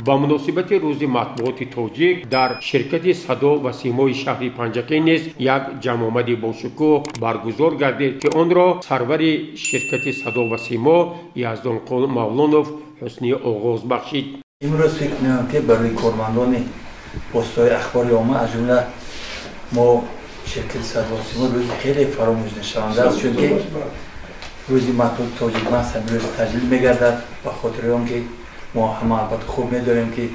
با مناسبت روز مطبوعات تاجیک در شرکت صدا و سیمای شهر پنجکین نیز یک جمع آمدی با شکوه برگزار گردید که آن را سرور شرکت صدا و سیما یزدان مولانوف حسنی آغاز بخشید. امروز فکر می‌کنم که برای کارمندان پست‌های اخباری عامه از جمله ما شرکت صدا و سیما روز خیلی فراموش نشونده است، چون که روزی مطبوعات تاجیک ماست روز تجلیل می‌گردد به خاطر آنکه ما همه البته خوب می‌دانیم که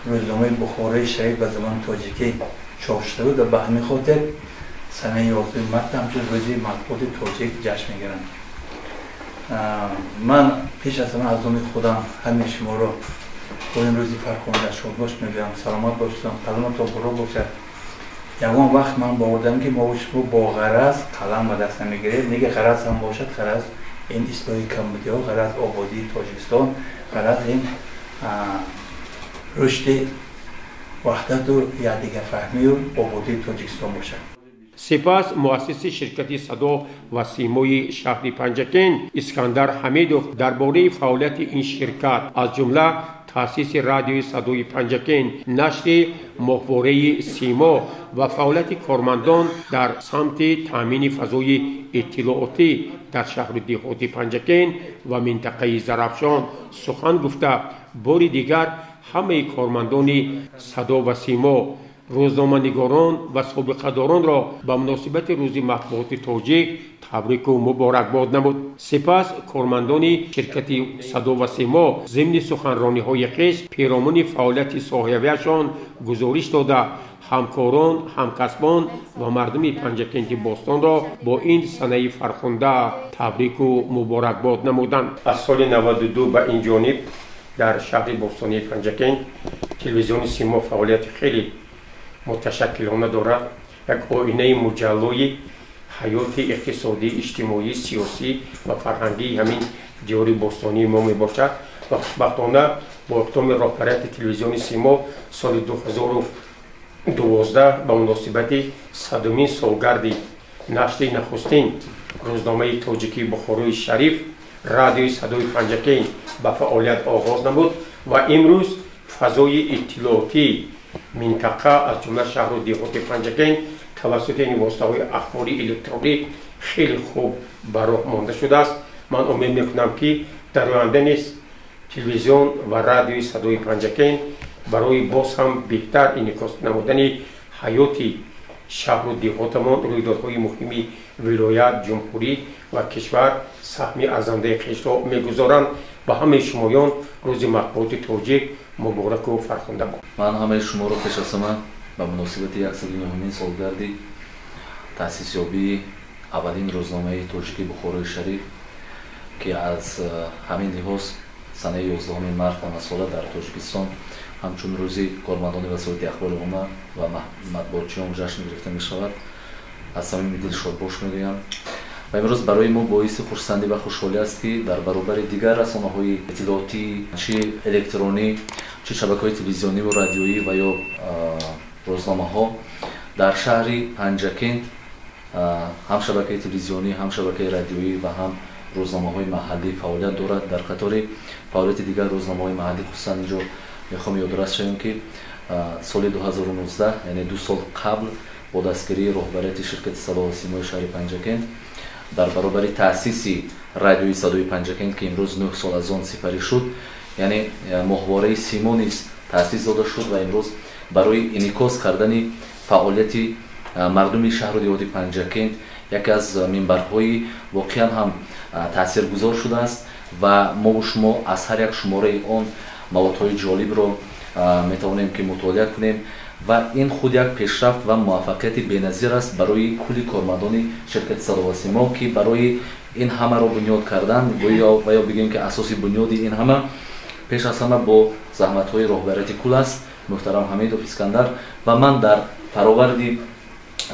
روزنامه بخاری شریف به زبان تاجیکی چاپ شده بود و به همین خاطر سنه 11 مارس همچون روزی مطبوعات تاجیک جشن می‌گیرند. من پیش از همه از نام خودم همه شما را با این روزی فرخنده شادباش میگم، سلامت باشید، قلمتان بالا باشد. یگان وقت من باوردم که ما شما با غرض قلم به دست نمیگیرید، میگه غرض هم باشد، غرض این اصلاح کمبودی‌ها، غرض آبادی تاجیکستان، غرض این رشد وحدت و یکدیگر فهمی و آبادی تاجیکستان باشد. سپس مؤسس شرکت صدا و سیمای شهر پنجکین اسکندر حمیدوف درباره فعالیت این شرکت از جمله تأسیس رادیوی صدای پنجکین، نشر ماهواره سیما و فعالیت کارمندان در سمت تامین فضای اطلاعاتی در شهر دیهاتی پنجکین و منطقه زرافشان سخن گفته، بار دیگر همه کارمندان صدا و سیما، روزنامه‌نگاران و سابقه‌داران را به مناسبت روز مطبوعات تاجیک تبریک و مبارکباد نمود. سپس کارمندان شرکت صدا و سیما ضمن سخنرانی‌های خویش پیرامون فعالیت ساحویه‌شان گزارش داده همکاران، همکسبان و مردم پنجکین باستان را با این سنه فرخنده تبریک و مبارکباد نمودند. از سال 92 به این جانب در شهر باستانی پنجکین تلویزیون سیما فعالیت خیلی متشکلانه دارد. یک آینه مجلای حیات اقتصادی، اجتماعی، سیاسی و فرهنگی همین دیار باستانی ما می باشد و خوشبختانه با اقدام رهبریت تلویزیون سیما سال 2012 به مناسبت 100مین سالگرد نشر نخستین روزنامه تاجیکی بخاری شریف رادیوی صدای پنجکین به فعالیت آغاز نمود و امروز فضای اطلاعاتی منطقه از جمله شهر و دیهات پنجکین توسط این واسطه‌های اخباری الکترونیک خیلی خوب به راه مانده شده است. من امید میکنم که در آینده نیز تلویزیون و رادیوی صدای پنجکین برای باز هم بهتر انعکاس نمودن حیات شهر و دیهاتمان رویدادهای مهمی ولایت، جمهوری و کشور سهمی ارزنده خویش را میگذارند. به همه شمایان روز مطبوعات تاجیک مبارک و فرخنده باد. من همه شما را پیش از همه به مناسبت 109مین سالگرد تأسیس یابی اولین روزنامه تاجیکی بخاری شریف که از همین لحاظ سنه 11 مارس مسئله در تاجیکستان همچون روزی کارمندان وسایل اخبار عامه و مطبوعاتچیان جشن گرفته می شود. از صمیم دل شادباش میگویم و امروز برای ما باعث خرسندی و خوشحالی است که در برابر دیگر رسانه‌های اطلاعاتی، چه الکترونی، چه شبکه‌های تلویزیونی و رادیویی و یا روزنامه‌ها در شهر پنجکین هم شبکه تلویزیونی، هم شبکه رادیویی و هم روزنامه‌های محلی فعالیت دارد. در قطار فعالیت دیگر روزنامه‌های محلی خصوصا اینجا میخوام یادداشت کنم که سال 2019 یعنی 2 سال قبل با دستگیری رهبریت شرکت صدا و سیمای شهر پنجکین در برابر تأسیس رادیوی صدای پنجکین که امروز 9 سال از آن سپری شد، یعنی ماهواره سیما نیز تأسیس داده شد و امروز برای انعکاس کردن فعالیت مردم شهر و دیهات پنجکین یکی از منبرهای واقعا هم تاثیرگذار شده است و ما و شما از هر یک شماره آن موادهای جالب را میتوانیم که مطالعه کنیم و این خود یک پیشرفت و موفقیت بی‌نظیر است برای کلی کارمندان شرکت صدا و سیما که برای این همه را بنیاد کردن و یا بگیم که اساسی بنیاد این همه پیش از همه با زحمت‌های رهبریت کل است محترم حمیدوف اسکندر و من در فراورد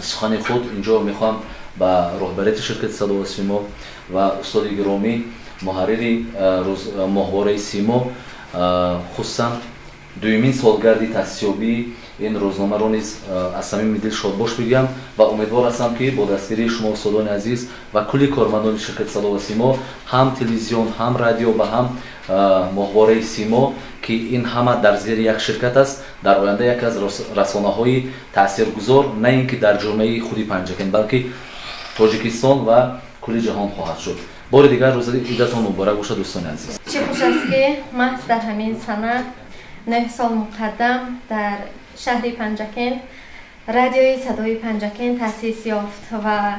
سخن خود اینجا میخوام با رهبریت شرکت صدا و سیما و استاد گرامی محرر ماهواره سیما خصوصا دومین سالگرد تأسیس یابی این روزنامه را نیز از صمیم دل شادباش بگم و امیدوار هستم که با دستگیری شما استادان عزیز و کلی کارمندان شرکت صدا و سیما هم تلویزیون هم رادیو و هم ماهواره سیما که این همه در زیر یک شرکت است، در آینده یک از رسانه‌های تاثیرگذار نه اینکه در جامعه خودی پنجکن بلکه تاجیکستان و کل جهان خواهد شد. بار دیگر روز عیدتان مبارک باشد دوستان عزیز. چه خوش است که محض در همین سنه 9 سال مقدم در شهر پنجکن رادیوی صدای پنجکن تأسیس یافت و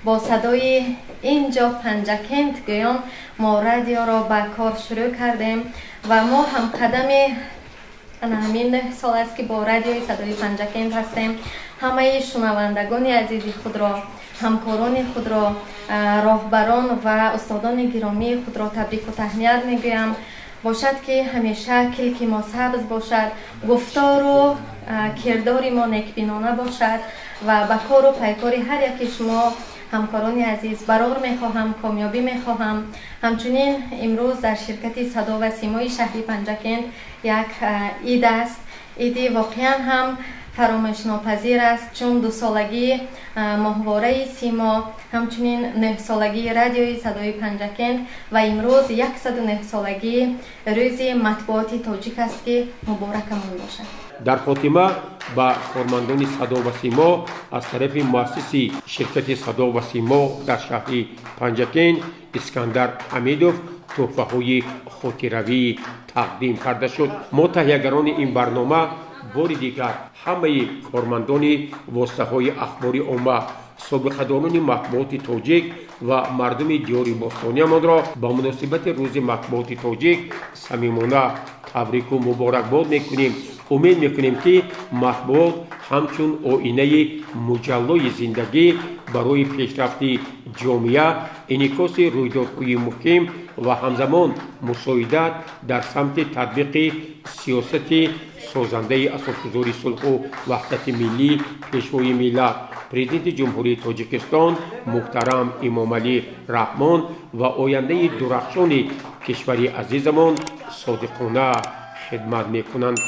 با صدای اینجا پنجکن گویان ما رادیو را به کار شروع کردیم و ما هم قدم همین 9 سال است که با رادیوی صدای پنجکن هستیم. همه شنوندگان عزیز خود را، همکاران خود را، راهبران و استادان گرامی خود را تبریک و تهنیت میگویم. باشد که همیشه کلک ما سبز باشد، گفتار و کردار ما نیکبینانه باشد و به کار و پیکار هر یکی شما همکاران عزیز برار میخواهم، کامیابی میخواهم. همچنین امروز در شرکت صدا و سیمای شهری پنجکن یک عید است. عیدی واقعا هم فراموش ناپذیر است، چون 2 سالگی ماهواره سیما، همچنین 9 سالگی رادیوی صدای پنجکن و امروز 109 سالگی روز مطبوعات تاجیک است که مبارکمون باشد. در خاتمه با کارمندان صدا و سیما از طرف مؤسس شرکت صدا و سیما در شهر پنجکن اسکندر حمیدوف تحفه‌های خاطره‌ای تقدیم کرده شد. ما تهیه‌گران این برنامه بار دیگر همه کارمندان واسطه‌های اخباری عامه، سابقه‌داران مطبوعات تاجیک و مردم دیار باستانیمان را با مناسبت روز مطبوعات تاجیک صمیمانه تبریک و مبارکباد میکنیم. امید میکنیم که مطبوعات همچون آینه مجلای زندگی برای پیشرفت جامعه انعکاس رویدادهای محکم و همزمان مساعدت در سمت تطبیق سیاست سازنده اساسگذار صلح و وحدت ملی پیشوای ملت پرزیدنت جمهوری تاجیکستان محترم امامعلی رحمان و آینده درخشان کشور عزیزمان صادقانه خدمت میکنند.